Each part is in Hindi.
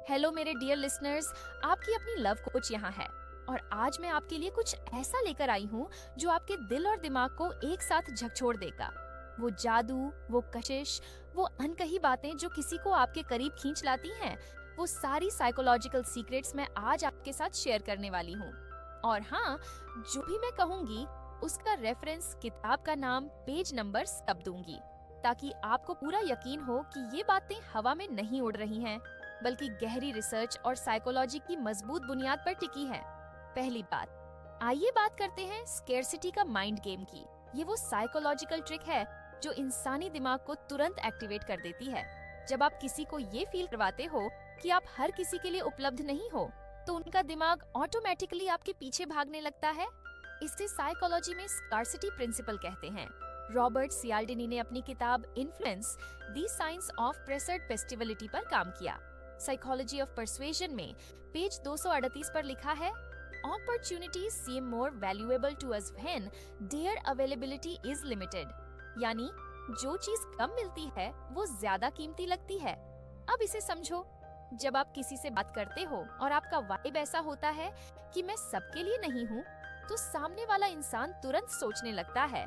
हेलो मेरे डियर लिसनर्स, आपकी अपनी लव कोच यहाँ है और आज मैं आपके लिए कुछ ऐसा लेकर आई हूँ जो आपके दिल और दिमाग को एक साथ झकझोर देगा। वो जादू, वो कशिश, वो अनकही बातें जो किसी को आपके करीब खींच लाती हैं, वो सारी साइकोलॉजिकल सीक्रेट्स मैं आज आपके साथ शेयर करने वाली हूँ। और हाँ, जो भी मैं कहूँगी उसका रेफरेंस, किताब का नाम, पेज नंबर सब दूंगी, ताकि आपको पूरा यकीन हो कि ये बातें हवा में नहीं उड़ रही हैं, बल्कि गहरी रिसर्च और साइकोलॉजी की मजबूत बुनियाद पर टिकी है। पहली बात, आइए बात करते हैं स्केर्सिटी का माइंड गेम की। ये वो साइकोलॉजिकल ट्रिक है जो इंसानी दिमाग को तुरंत एक्टिवेट कर देती है। जब आप किसी को ये फील करवाते हो कि आप हर किसी के लिए उपलब्ध नहीं हो, तो उनका दिमाग ऑटोमेटिकली आपके पीछे भागने लगता है। इसे साइकोलॉजी में स्कार्सिटी प्रिंसिपल कहते हैं। रॉबर्ट सियाल्डिनी ने अपनी किताब इन्फ्लुएंस द साइंस ऑफ प्रेसर्ड फेस्टिवलिटी पर काम किया। साइकोलॉजी ऑफ परसुएशन में पेज 238 पर लिखा है, opportunities seem more valuable to us when their availability is limited। यानी जो चीज कम मिलती है वो ज्यादा कीमती लगती है। अब इसे समझो, जब आप किसी से बात करते हो और आपका वाइब ऐसा होता है कि मैं सबके लिए नहीं हूँ, तो सामने वाला इंसान तुरंत सोचने लगता है,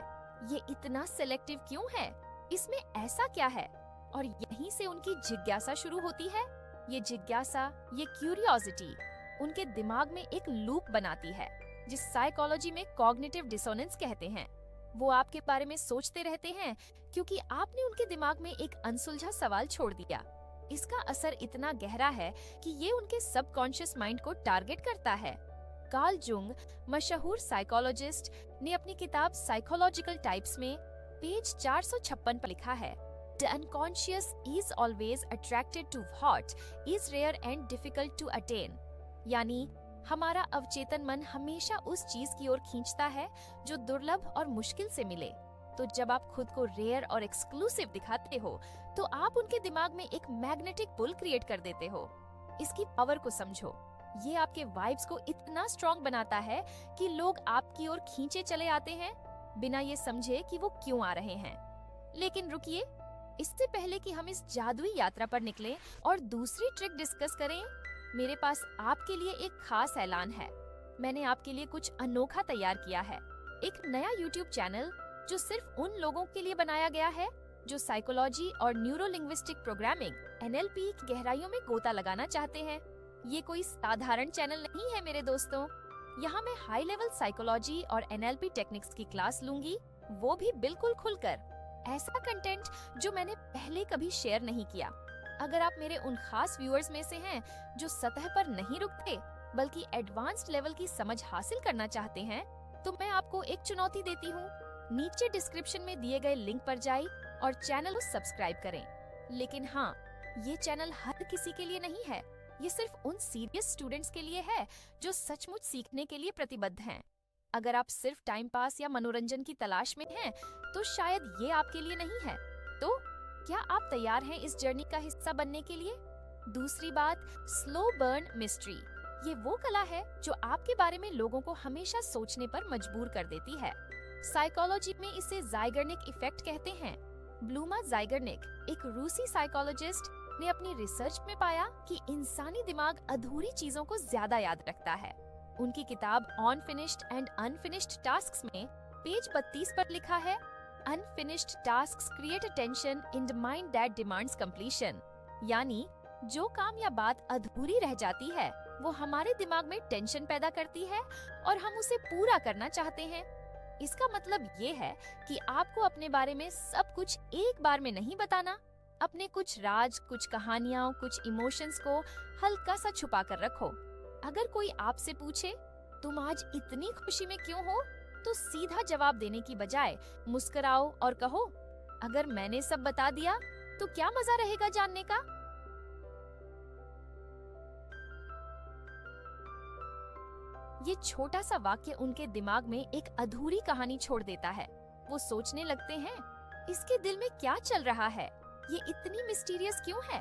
ये इतना सेलेक्टिव क्यों है, इसमें ऐसा क्या है? और यहीं से उनकी जिज्ञासा शुरू होती है। ये जिज्ञासा, ये क्यूरियोसिटी उनके दिमाग में एक लूप बनाती है, जिस साइकोलॉजी में कॉग्निटिव डिसोनेंस कहते हैं। वो आपके बारे में सोचते रहते हैं क्योंकि आपने उनके दिमाग में एक अनसुलझा सवाल छोड़ दिया। इसका असर इतना गहरा है कि ये उनके सबकॉन्शियस माइंड को टारगेट करता है। कार्ल जुंग, मशहूर साइकोलॉजिस्ट, ने अपनी किताब साइकोलॉजिकल टाइप्स में पेज 456 पर लिखा है, The unconscious is always attracted to what is rare and difficult to attain। यानी हमारा अवचेतन मन हमेशा उस चीज की ओर खींचता है जो दुर्लभ और मुश्किल से मिले। तो जब आप खुद को रेयर और एक्सक्लूसिव दिखाते हो, तो आप उनके दिमाग में एक मैग्नेटिक पुल क्रिएट कर देते हो। इसकी पावर को समझो। ये आपके वाइब्स को इतना स्ट्रॉन्ग बनाता है कि लोग आपकी ओर खींचे चले आते हैं, बिना ये समझे कि वो क्यों आ रहे हैं। लेकिन रुकिए, इससे पहले कि हम इस जादुई यात्रा पर निकलें और दूसरी ट्रिक डिस्कस करें, मेरे पास आपके लिए एक खास ऐलान है। मैंने आपके लिए कुछ अनोखा तैयार किया है। एक नया YouTube चैनल जो सिर्फ उन लोगों के लिए बनाया गया है जो साइकोलॉजी और न्यूरोलिंग्विस्टिक प्रोग्रामिंग NLP की गहराइयों में गोता लगाना चाहते हैं। ये कोई साधारण चैनल नहीं है मेरे दोस्तों। यहाँ मैं हाई लेवल साइकोलॉजी और NLP टेक्निक्स की क्लास लूंगी, वो भी बिल्कुल खुलकर। ऐसा कंटेंट जो मैंने पहले कभी शेयर नहीं किया। अगर आप मेरे उन खास व्यूअर्स में से हैं जो सतह पर नहीं रुकते बल्कि एडवांस्ड लेवल की समझ हासिल करना चाहते हैं, तो मैं आपको एक चुनौती देती हूँ। नीचे डिस्क्रिप्शन में दिए गए लिंक पर जाइए और चैनल को सब्सक्राइब करें। लेकिन हाँ, ये चैनल हर किसी के लिए नहीं है। ये सिर्फ उन सीरियस स्टूडेंट्स के लिए है जो सचमुच सीखने के लिए प्रतिबद्ध हैं। अगर आप सिर्फ टाइम पास या मनोरंजन की तलाश में हैं, तो शायद ये आपके लिए नहीं है। तो क्या आप तैयार हैं इस जर्नी का हिस्सा बनने के लिए? दूसरी बात, स्लो बर्न मिस्ट्री। ये वो कला है जो आपके बारे में लोगों को हमेशा सोचने पर मजबूर कर देती है। साइकोलॉजी में इसे ज़ाइगर्निक इफेक्ट कहते हैं। ब्लूमा ज़ाइगर्निक, एक रूसी साइकोलॉजिस्ट, ने अपनी रिसर्च में पाया कि इंसानी दिमाग अधूरी चीजों को ज्यादा याद रखता है। उनकी किताब अनफिनिश्ड एंड अनफिनिश्ड टास्क्स में पेज 32 पर लिखा है, unfinished tasks create a tension in the mind that demands completion. यानी जो काम या बात अधूरी रह जाती है वो हमारे दिमाग में टेंशन पैदा करती है और हम उसे पूरा करना चाहते हैं। इसका मतलब ये है कि आपको अपने बारे में सब कुछ एक बार में नहीं बताना। अपने कुछ राज, कुछ कहानियां, कुछ इमोशंस को हल्का सा छुपा कर रखो। अगर कोई आपसे पूछे, तुम आज इतनी खुशी में क्यों हो, तो सीधा जवाब देने की बजाय मुस्कुराओ और कहो, अगर मैंने सब बता दिया तो क्या मजा रहेगा जानने का। ये छोटा सा वाक्य उनके दिमाग में एक अधूरी कहानी छोड़ देता है। वो सोचने लगते हैं, इसके दिल में क्या चल रहा है, ये इतनी मिस्टीरियस क्यों है।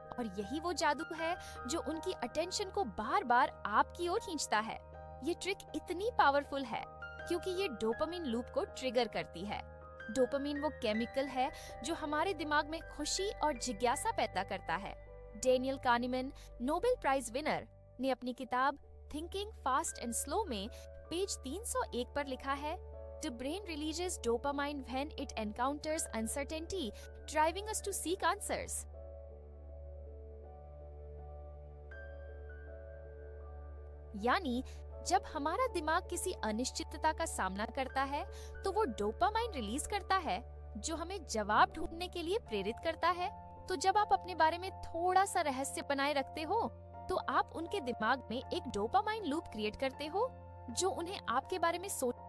और यही वो जादू है जो उनकी अटेंशन को बार बार आपकी ओर खींचता है। ये ट्रिक इतनी पावरफुल है क्योंकि ये डोपामिन लूप को ट्रिगर करती है। डोपामिन वो केमिकल है जो हमारे दिमाग में खुशी और जिज्ञासा पैदा करता है। डेनियल कानीमैन, नोबेल प्राइज विनर, ने अपनी किताब थिंकिंग फास्ट एंड स्लो में पेज 301 पर लिखा है, The brain releases dopamine when it encounters uncertainty, driving us to seek answers. यानी जब हमारा दिमाग किसी अनिश्चितता का सामना करता है तो वो डोपामाइन रिलीज करता है जो हमें जवाब ढूंढने के लिए प्रेरित करता है। तो जब आप अपने बारे में थोड़ा सा रहस्य बनाए रखते हो तो आप उनके दिमाग में एक डोपामाइन लूप क्रिएट करते हो जो उन्हें आपके बारे में सोचने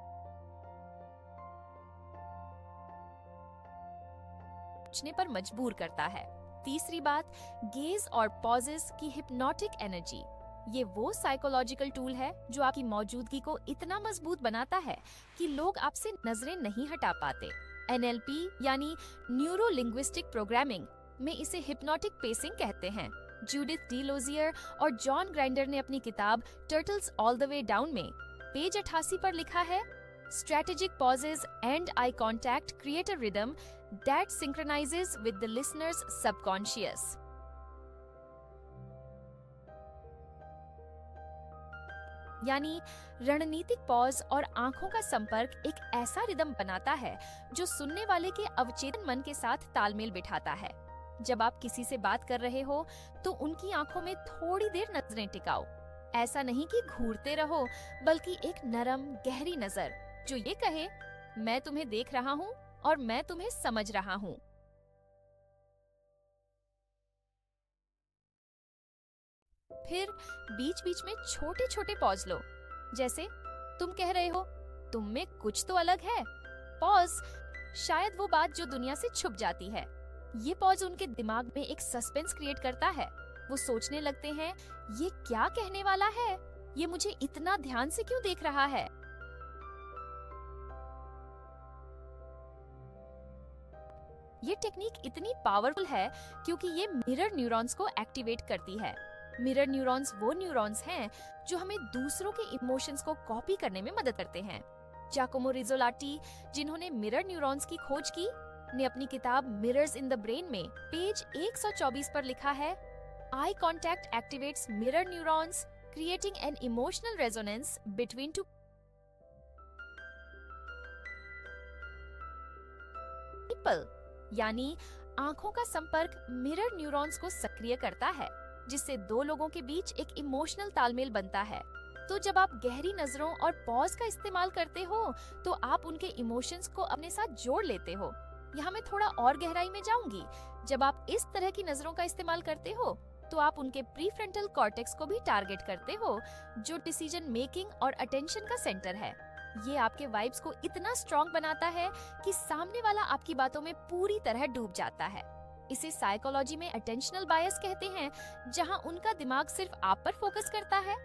पर मजबूर करता है। तीसरी बात, गेज और पॉजेस की हिप्नोटिक एनर्जी। ये वो साइकोलॉजिकल टूल है जो आपकी मौजूदगी को इतना मजबूत बनाता है कि लोग आपसे नजरें नहीं हटा पाते। NLP यानी न्यूरो लिंग्विस्टिक प्रोग्रामिंग में इसे हिप्नोटिक पेसिंग कहते हैं। जूडिथ डी लोजियर और जॉन ग्राइंडर ने अपनी किताब turtles all the way down में पेज 88 पर लिखा है, Strategic pauses and eye contact create a rhythm that synchronizes with the listener's subconscious. यानी रणनीतिक पॉज और आंखों का संपर्क एक ऐसा रिदम बनाता है जो सुनने वाले के अवचेतन मन के साथ तालमेल बिठाता है। जब आप किसी से बात कर रहे हो तो उनकी आंखों में थोड़ी देर नजरें टिकाओ। ऐसा नहीं कि घूरते रहो, बल्कि एक नरम गहरी नजर जो ये कहे, मैं तुम्हें देख रहा हूँ और मैं तुम्हें समझ रहा हूँ। फिर बीच बीच में छोटे छोटे पॉज लो, जैसे तुम कह रहे हो, तुम में कुछ तो अलग है। पॉज, शायद वो बात जो दुनिया से छुप जाती है। ये पॉज उनके दिमाग में एक सस्पेंस क्रिएट करता है। वो सोचने लगते हैं, ये क्या कहने वाला है, ये मुझे इतना ध्यान से क्यों देख रहा है। ये टेक्निक इतनी पावरफुल है क्योंकि ये मिरर न्यूरॉन्स को एक्टिवेट करती है। मिरर न्यूरॉन्स वो न्यूरॉन्स हैं जो हमें दूसरों के इमोशंस को कॉपी करने में मदद करते हैं। जाकोमो रिज़ोलाटी, जिन्होंने मिरर न्यूरॉन्स की खोज की, ने अपनी किताब मिरर्स इन द ब्रेन में पेज 124 पर लिखा है, eye contact activates mirror neurons creating an emotional resonance between two people. यानी आंखों का संपर्क मिरर न्यूरॉन्स को सक्रिय करता है, जिससे दो लोगों के बीच एक इमोशनल तालमेल बनता है। तो जब आप गहरी नजरों और पॉज का इस्तेमाल करते हो तो आप उनके इमोशंस को अपने साथ जोड़ लेते हो। यहाँ मैं थोड़ा और गहराई में जाऊंगी। जब आप इस तरह की नजरों का इस्तेमाल करते हो तो आप उनके प्रीफ्रंटल कॉर्टेक्स को भी टारगेट करते हो, जो डिसीजन मेकिंग और अटेंशन का सेंटर है। ये आपके वाइब्स को इतना स्ट्रॉन्ग बनाता है कि सामने वाला आपकी बातों में पूरी तरह डूब जाता है। इसे साइकोलॉजी में अटेंशनल बायस कहते हैं, जहां उनका दिमाग सिर्फ आप पर फोकस करता है।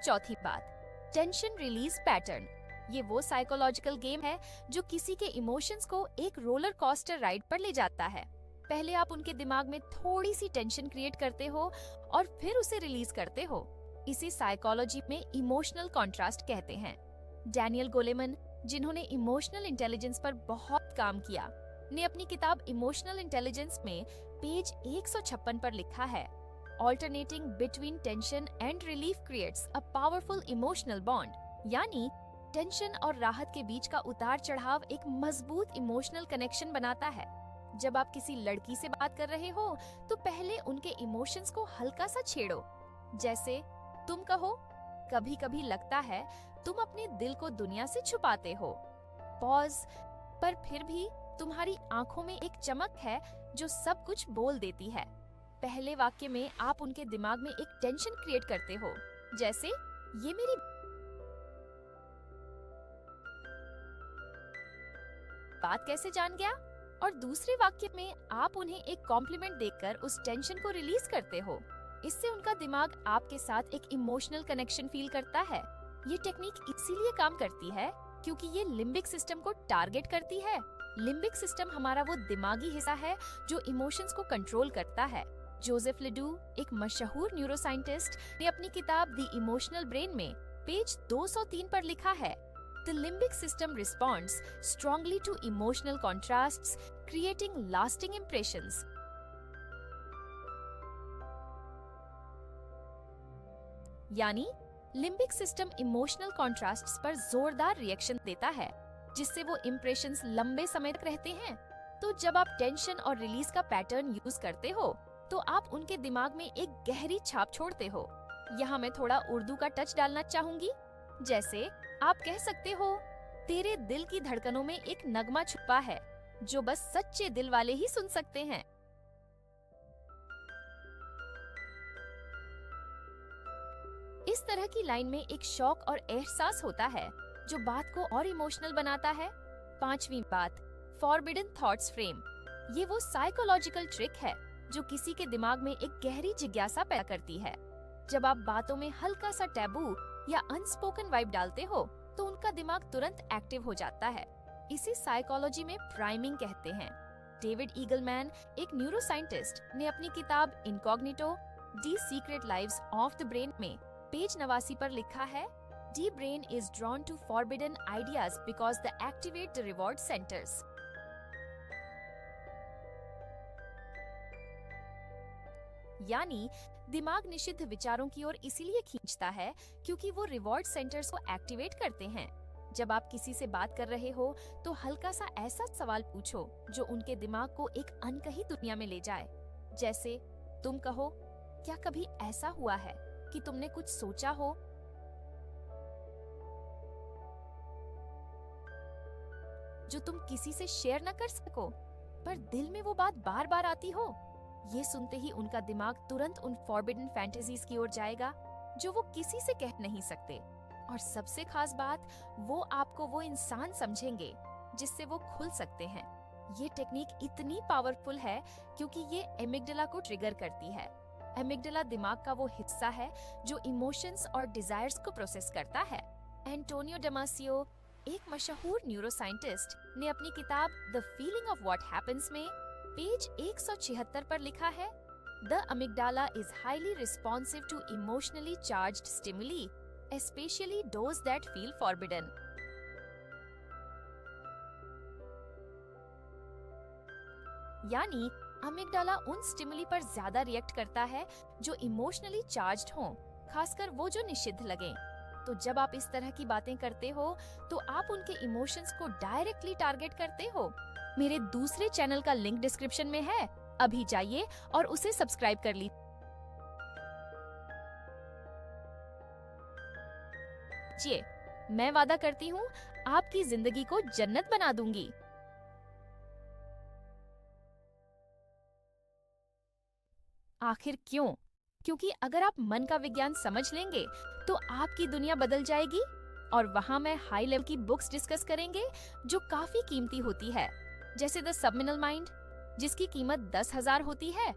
चौथी बात, टेंशन रिलीज पैटर्न। ये वो साइकोलॉजिकल गेम है जो किसी के इमोशंस को एक रोलर कोस्टर राइड पर ले जाता है। पहले आप उनके दिमाग में थोड़ी सी टेंशन क्रिएट करते हो और फिर उसे रिलीज करते हो। इसे साइकोलॉजी में इमोशनल कॉन्ट्रास्ट कहते हैं। डैनियल गोलेमन, जिन्होंने इमोशनल इंटेलिजेंस पर बहुत काम किया, ने अपनी किताब इमोशनल इंटेलिजेंस में पेज 156 पर लिखा है, alternating between tension and relief creates a powerful emotional bond. यानी टेंशन और राहत के बीच का उतार चढ़ाव एक मजबूत इमोशनल कनेक्शन बनाता है। जब आप किसी लड़की से बात कर रहे हो तो पहले उनके इमोशंस को हल्का सा छेड़ो, जैसे तुम कहो, कभी कभी लगता है तुम अपने दिल को दुनिया से छुपाते हो। पॉज, पर फिर भी तुम्हारी आंखों में एक चमक है जो सब कुछ बोल देती है। पहले वाक्य में आप उनके दिमाग में एक टेंशन क्रिएट करते हो, जैसे ये मेरी बात कैसे जान गया, और दूसरे वाक्य में आप उन्हें एक कॉम्प्लीमेंट देकर उस टेंशन को रिलीज करते हो। इससे उनका दिमाग आपके साथ एक इमोशनल कनेक्शन फील करता है। ये टेक्निक इसीलिए काम करती है क्योंकि ये लिम्बिक सिस्टम को टारगेट करती है। लिम्बिक सिस्टम हमारा वो दिमागी हिस्सा है जो इमोशंस को कंट्रोल करता है। जोसेफ लेडू, एक मशहूर न्यूरोसाइंटिस्ट, ने अपनी किताब द इमोशनल ब्रेन में पेज 203 पर लिखा है, The limbic system responds strongly to emotional contrasts, creating lasting impressions. यानी लिम्बिक सिस्टम इमोशनल कॉन्ट्रास्ट्स पर जोरदार रिएक्शन देता है, जिससे वो इम्प्रेशंस लंबे समय तक रहते हैं। तो जब आप टेंशन और रिलीज का पैटर्न यूज करते हो, तो आप उनके दिमाग में एक गहरी छाप छोड़ते हो। यहाँ मैं थोड़ा उर्दू का टच डालना चाहूंगी। जैसे आप कह सकते हो, तेरे दिल की धड़कनों में एक नगमा छुपा है जो बस सच्चे दिल वाले ही सुन सकते हैं। इस तरह की लाइन में एक शौक और एहसास होता है जो बात को और इमोशनल बनाता है। पांचवी बात, फॉरबिडन थॉट्स फ्रेम। ये वो साइकोलॉजिकल ट्रिक है जो किसी के दिमाग में एक गहरी जिज्ञासा पैदा करती है। जब आप बातों में हल्का सा टैबू या अनस्पोकन वाइब डालते हो, तो उनका दिमाग तुरंत एक्टिव हो जाता है। इसे साइकोलॉजी में प्राइमिंग कहते हैं। डेविड ईगलमैन, एक न्यूरोसाइंटिस्ट, ने अपनी किताब Incognito the secret lives of the brain में पेज 89 पर लिखा है, the brain is drawn to forbidden ideas because they activate the reward centres. यानी दिमाग निषिद्ध विचारों की ओर इसीलिए खींचता है क्योंकि वो रिवॉर्ड सेंटर्स को एक्टिवेट करते हैं। जब आप किसी से बात कर रहे हो, तो हल्का सा ऐसा सवाल पूछो जो उनके दिमाग को एक अनकही दुनिया में ले जाए। जैसे तुम कहो, क्या कभी ऐसा हुआ है कि तुमने कुछ सोचा हो जो तुम किसी से शेयर न कर सको, पर दिल में वो बात बार बार आती हो? ये सुनते ही उनका दिमाग तुरंत उन फॉरबिडन फैंटेसीज की ओर जाएगा जो वो किसी से कह नहीं सकते। और सबसे खास बात, वो आपको वो इंसान समझेंगे जिससे वो खुल सकते हैं। ये टेक्निक इतनी पावरफुल है क्योंकि ये एमिगडाला को ट्रिगर करती है। एमिगडाला दिमाग का वो हिस्सा है जो इमोशंस और डिजायर्स को प्रोसेस करता है। एंटोनियो डेमासियो, एक मशहूर न्यूरोसाइंटिस्ट, ने अपनी किताब the feeling of what happens में पेज 176 पर लिखा है, the amygdala is highly responsive to emotionally charged stimuli, especially those that feel forbidden. यानी अमिगडाला उन स्टिमुली पर ज्यादा रिएक्ट करता है जो इमोशनली चार्ज्ड हों, खासकर वो जो निषिद्ध लगें। तो जब आप इस तरह की बातें करते हो, तो आप उनके इमोशंस को डायरेक्टली टारगेट करते हो। मेरे दूसरे चैनल का लिंक डिस्क्रिप्शन में है, अभी जाइए और उसे सब्सक्राइब कर लीजिए। मैं वादा करती हूँ, आपकी जिंदगी को जन्नत बना दूंगी। आखिर क्यों? क्योंकि अगर आप मन का विज्ञान समझ लेंगे, तो आपकी दुनिया बदल जाएगी। और वहाँ मैं हाई लेवल की बुक्स डिस्कस करेंगे जो काफी कीमती होती है, जैसे द सबमिनल माइंड, जिसकी कीमत 10,000 होती है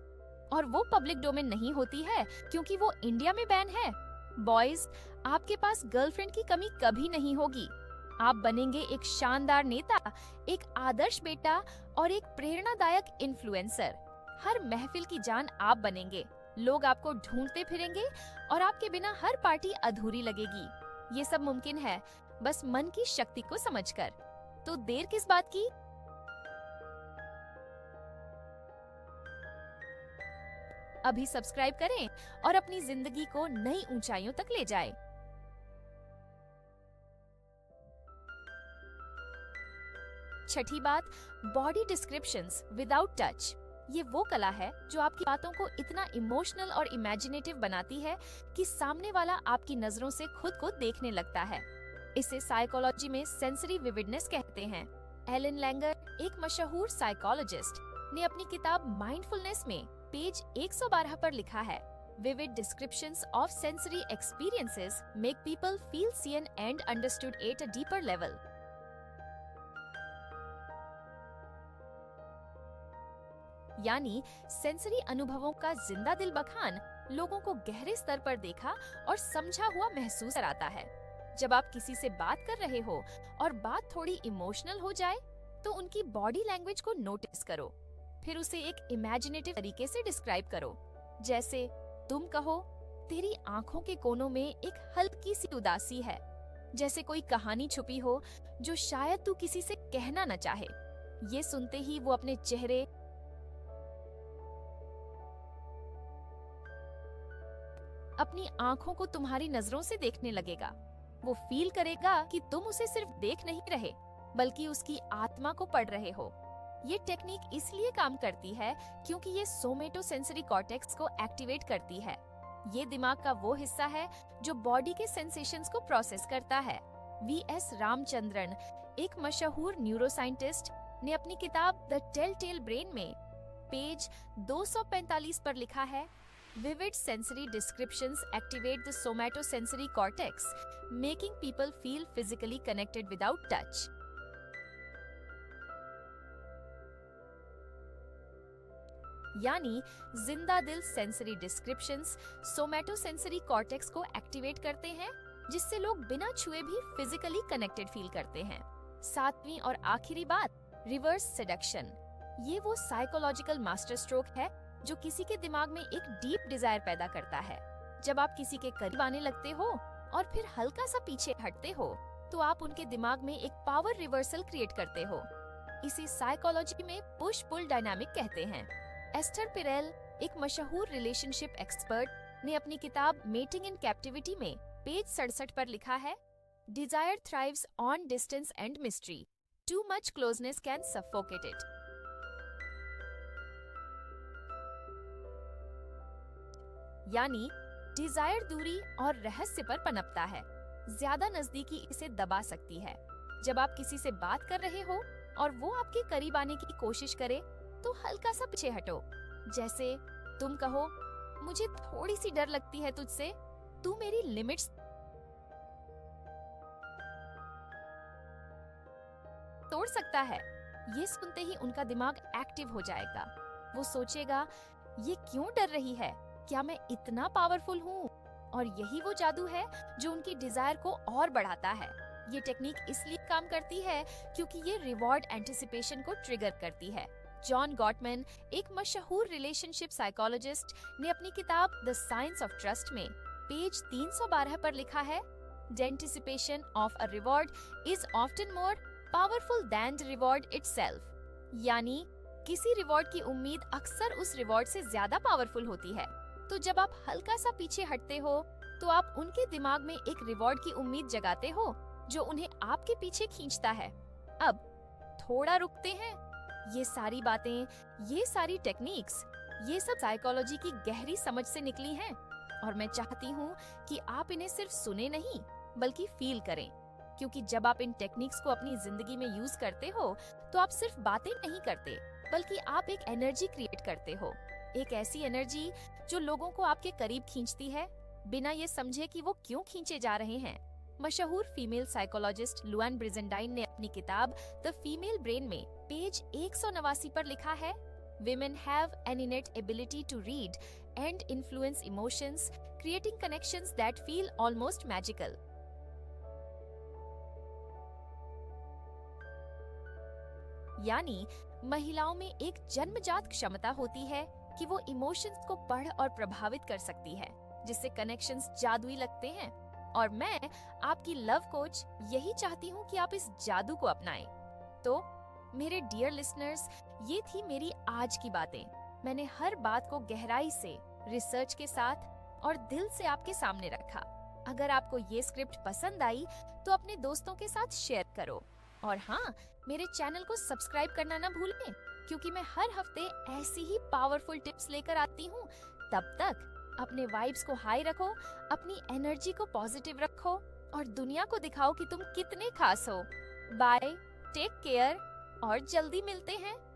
और वो पब्लिक डोमेन नहीं होती है क्योंकि वो इंडिया में बैन है। बॉयज, आपके पास गर्लफ्रेंड की कमी कभी नहीं होगी। आप बनेंगे एक शानदार नेता, एक आदर्श बेटा और एक प्रेरणादायक इन्फ्लुएंसर। हर महफिल की जान आप बनेंगे। लोग आपको ढूंढते फिरेंगे और आपके बिना हर पार्टी अधूरी लगेगी। ये सब मुमकिन है बस मन की शक्ति को समझकर। तो देर किस बात की? अभी सब्सक्राइब करें और अपनी जिंदगी को नई ऊंचाइयों तक ले जाएं। छठी बात, बॉडी डिस्क्रिप्शंस विदाउट टच। ये वो कला है जो आपकी बातों को इतना इमोशनल और इमेजिनेटिव बनाती है कि सामने वाला आपकी नजरों से खुद को देखने लगता है। इसे साइकोलॉजी में सेंसरी विविडनेस कहते हैं। एलन लैंगर, एक मशहूर साइकोलॉजिस्ट, ने अपनी किताब माइंडफुलनेस में पेज 112 पर लिखा है, vivid descriptions of sensory experiences make people feel seen and understood at a deeper level. यानी सेंसरी अनुभवों का जिंदा दिल बखान लोगों को गहरे स्तर पर देखा और समझा हुआ महसूस कराता है। जब आप किसी से बात कर रहे हो और बात थोड़ी इमोशनल हो जाए, तो उनकी बॉडी लैंग्वेज को नोटिस करो, फिर उसे एक इमेजिनेटिव तरीके से डिस्क्राइब करो। जैसे तुम कहो, तेरी आंखों के कोनों में एक हल्की सी उदासी है, जैसे कोई कहानी छुपी हो जो शायद तू किसी से कहना न चाहे। ये सुनते ही वो अपने चेहरे अपनी आंखों को तुम्हारी नजरों से देखने लगेगा। वो फील करेगा कि तुम उसे सिर्फ देख नहीं रहे, बल्कि उसकी आत्मा को पढ़ रहे हो। ये टेक्निक इसलिए काम करती है क्योंकि ये सोमेटोसेंसरी कॉर्टेक्स को एक्टिवेट करती है। ये दिमाग का वो हिस्सा है जो बॉडी के सेंसेशंस को प्रोसेस करता है। वी.एस. रामचंद्रन, एक मशहूर न्यूरोसाइंटिस्ट, ने अपनी किताब द टेल टेल ब्रेन में पेज 245 पर लिखा है, vivid sensory descriptions activate the somatosensory cortex, making people feel physically connected without touch. यानी जिंदा दिल सेंसरी डिस्क्रिप्शंस सोमैटोसेंसरी कॉर्टेक्स को एक्टिवेट करते हैं, जिससे लोग बिना छुए भी फिजिकली कनेक्टेड फील करते हैं। सातवीं और आखिरी बात, रिवर्स सेडक्शन। ये वो साइकोलॉजिकल मास्टर स्ट्रोक है जो किसी के दिमाग में एक डीप डिजायर पैदा करता है। जब आप किसी के करीब आने लगते हो और फिर हल्का सा पीछे हटते हो, तो आप उनके दिमाग में एक पावर रिवर्सल क्रिएट करते हो। इसी साइकोलॉजी में पुश पुल डायनामिक कहते हैं। एस्टर पिरेल, एक मशहूर रिलेशनशिप एक्सपर्ट, ने अपनी किताब मेटिंग इन कैप्टिविटी में पेज 67 पर लिखा है, desire thrives on distance and mystery, too much closeness can suffocate it. यानी डिजायर दूरी और रहस्य पर पनपता है, ज्यादा नजदीकी इसे दबा सकती है। जब आप किसी से बात कर रहे हो और वो आपके करीब आने की कोशिश करे, तो हल्का सा पीछे हटो। जैसे तुम कहो, मुझे थोड़ी सी डर लगती है तुझसे, तू मेरी लिमिट्स तोड़ सकता है। ये सुनते ही उनका दिमाग एक्टिव हो जाएगा। वो सोचेगा, ये क्यों डर रही है, क्या मैं इतना पावरफुल हूँ? और यही वो जादू है जो उनकी डिजायर को और बढ़ाता है। ये टेक्निक इसलिए काम करती है क्योंकि ये रिवॉर्ड एंटिसिपेशन को ट्रिगर करती है। जॉन गॉटमैन, एक मशहूर रिलेशनशिप साइकोलॉजिस्ट, ने अपनी किताब द साइंस ऑफ ट्रस्ट में पेज 312 पर लिखा है, the anticipation of a reward is often more powerful then the reward itself. यानी किसी रिवॉर्ड की उम्मीद अक्सर उस रिवॉर्ड से ज्यादा पावरफुल होती है। तो जब आप हल्का सा पीछे हटते हो, तो आप उनके दिमाग में एक रिवॉर्ड की उम्मीद जगाते हो जो उन्हें आपके पीछे खींचता है। अब थोड़ा रुकते हैं। ये सारी बातें, ये सारी टेक्निक्स, ये सब साइकोलॉजी की गहरी समझ से निकली हैं, और मैं चाहती हूँ कि आप इन्हें सिर्फ सुने नहीं बल्कि फील करें। क्योंकि जब आप इन टेक्निक्स को अपनी जिंदगी में यूज करते हो, तो आप सिर्फ बातें नहीं करते, बल्कि आप एक एनर्जी क्रिएट करते हो। एक ऐसी एनर्जी जो लोगों को आपके करीब खींचती है, बिना ये समझे कि वो क्यों खींचे जा रहे हैं। मशहूर फीमेल साइकोलॉजिस्ट लुआन ब्रिजेंडाइन ने अपनी किताब द फीमेल ब्रेन में पेज 189 पर लिखा है, Women have an innate ability to read and influence emotions, creating connections that feel almost magical. यानी महिलाओं में एक जन्मजात क्षमता होती है कि वो इमोशंस को पढ़ और प्रभावित कर सकती है, जिससे कनेक्शंस जादुई लगते हैं। और मैं, आपकी लव कोच, यही चाहती हूँ कि आप इस जादू को अपनाएं। तो मेरे डियर लिसनर्स, ये थी मेरी आज की बातें। मैंने हर बात को गहराई से, रिसर्च के साथ और दिल से आपके सामने रखा। अगर आपको ये स्क्रिप्ट पसंद आई तो अपने दोस्तों के साथ शेयर करो। और हाँ, मेरे चैनल को सब्सक्राइब करना ना भूलें, क्योंकि मैं हर हफ्ते ऐसी ही पावरफुल टिप्स लेकर आती हूँ। तब तक अपने वाइब्स को हाई रखो, अपनी एनर्जी को पॉजिटिव रखो और दुनिया को दिखाओ कि तुम कितने खास हो। बाय, टेक केयर और जल्दी मिलते हैं।